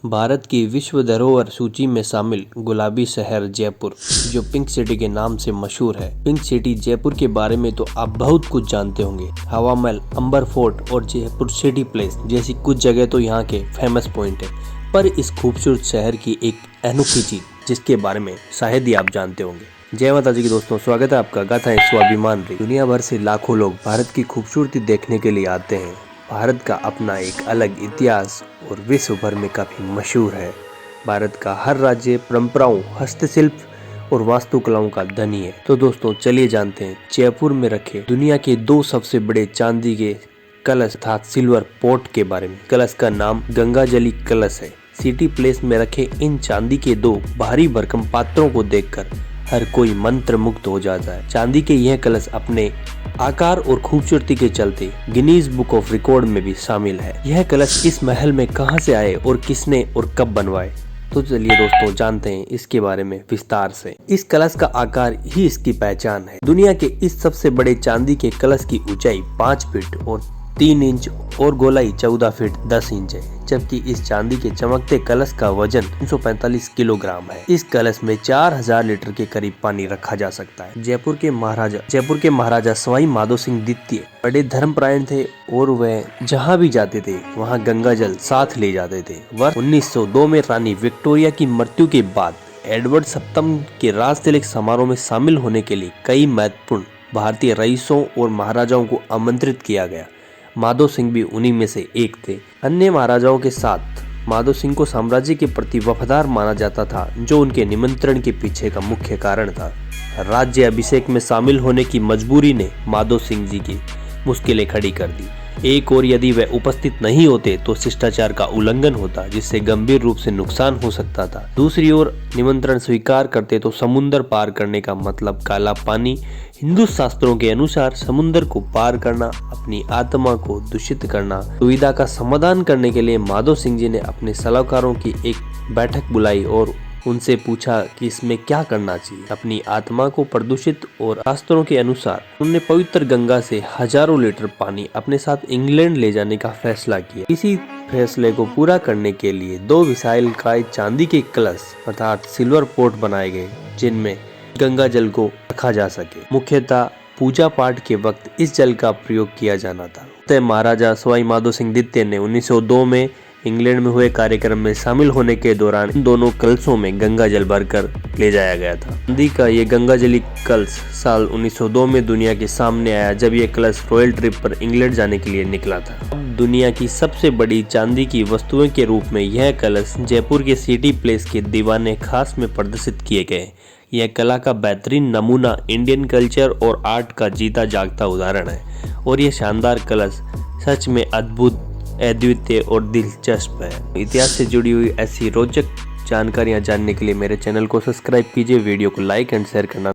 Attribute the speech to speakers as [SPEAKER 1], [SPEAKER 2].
[SPEAKER 1] भारत की विश्व धरोहर सूची में शामिल गुलाबी शहर जयपुर, जो पिंक सिटी के नाम से मशहूर है। पिंक सिटी जयपुर के बारे में तो आप बहुत कुछ जानते होंगे। हवा महल, अंबर फोर्ट और जयपुर सिटी प्लेस जैसी कुछ जगह तो यहाँ के फेमस पॉइंट है, पर इस खूबसूरत शहर की एक अनोखी चीज जिसके बारे में शायद ही आप जानते होंगे। जय माता जी की दोस्तों, स्वागत है आपका गाथा स्वाभिमान रही। दुनिया भर से लाखों लोग भारत की खूबसूरती देखने के लिए आते हैं। भारत का अपना एक अलग इतिहास और विश्व भर में काफ़ी मशहूर है। भारत का हर राज्य परंपराओं, हस्तशिल्प और वास्तुकलाओं का धनी है। तो दोस्तों चलिए जानते हैं जयपुर में रखे दुनिया के दो सबसे बड़े चांदी के कलश अर्थात सिल्वर पॉट के बारे में। कलश का नाम गंगाजली कलश है। सिटी प्लेस में रखे इन चांदी के दो भारी भरकम पात्रों को देखकर हर कोई मंत्र मुक्त हो जाता है। चांदी के यह कलश अपने आकार और खूबसूरती के चलते गिनीज बुक ऑफ रिकॉर्ड में भी शामिल है। यह कलश इस महल में कहां से आए और किसने और कब बनवाए, तो चलिए दोस्तों जानते हैं इसके बारे में विस्तार से। इस कलश का आकार ही इसकी पहचान है। दुनिया के इस सबसे बड़े चांदी के कलश की ऊंचाई 5 फीट और 3 इंच और गोलाई 14 फीट 10 इंच है, जबकि इस चांदी के चमकते कलश का वजन 345 किलोग्राम है। इस कलश में 4000 लीटर के करीब पानी रखा जा सकता है। जयपुर के महाराजा सवाई माधो सिंह द्वितीय बड़े धर्मपरायण थे और वह जहां भी जाते थे वहां गंगा जल साथ ले जाते थे। वर्ष 1902 में रानी विक्टोरिया की मृत्यु के बाद एडवर्ड सप्तम के राज तिलक समारोह में शामिल होने के लिए कई महत्वपूर्ण भारतीय रईसों और महाराजाओं को आमंत्रित किया गया। माधो सिंह भी उन्हीं में से एक थे। अन्य महाराजाओं के साथ माधो सिंह को साम्राज्य के प्रति वफादार माना जाता था, जो उनके निमंत्रण के पीछे का मुख्य कारण था। राज्य अभिषेक में शामिल होने की मजबूरी ने माधो सिंह जी की मुश्किलें खड़ी कर दी। एक और यदि वह उपस्थित नहीं होते तो शिष्टाचार का उल्लंघन होता, जिससे गंभीर रूप से नुकसान हो सकता था। दूसरी ओर निमंत्रण स्वीकार करते तो समुद्र पार करने का मतलब काला पानी। हिंदू शास्त्रों के अनुसार समुद्र को पार करना अपनी आत्मा को दूषित करना। दुविधा का समाधान करने के लिए माधो सिंह जी ने अपने सलाहकारों की एक बैठक बुलाई और उनसे पूछा कि इसमें क्या करना चाहिए। अपनी आत्मा को प्रदूषित और शास्त्रों के अनुसार उन्होंने पवित्र गंगा से हजारों लीटर पानी अपने साथ इंग्लैंड ले जाने का फैसला किया। इसी फैसले को पूरा करने के लिए 2 विशालकाय चांदी के कलश अर्थात सिल्वर पॉट बनाए गए, जिनमें गंगा जल को रखा जा सके। मुख्यतः पूजा पाठ के वक्त इस जल का प्रयोग किया जाना था। महाराजा सवाई माधो सिंह द्वितीय ने 1902 में इंग्लैंड में हुए कार्यक्रम में शामिल होने के दौरान इन दोनों कलशों में गंगा जल भरकर ले जाया गया था। चांदी का ये गंगाजली कलश साल 1902 में दुनिया के सामने आया, जब ये कलश रॉयल ट्रिप पर इंग्लैंड जाने के लिए निकला था। अब दुनिया की सबसे बड़ी चांदी की वस्तुओं के रूप में यह कलश जयपुर के सिटी प्लेस के दीवाने खास में प्रदर्शित किए गए। यह कला का बेहतरीन नमूना इंडियन कल्चर और आर्ट का जीता जागता उदाहरण है, और यह शानदार कलश सच में अद्भुत, अद्वितीय और दिलचस्प है। इतिहास से जुड़ी हुई ऐसी रोचक जानकारियां जानने के लिए मेरे चैनल को सब्सक्राइब कीजिए, वीडियो को लाइक एंड शेयर करना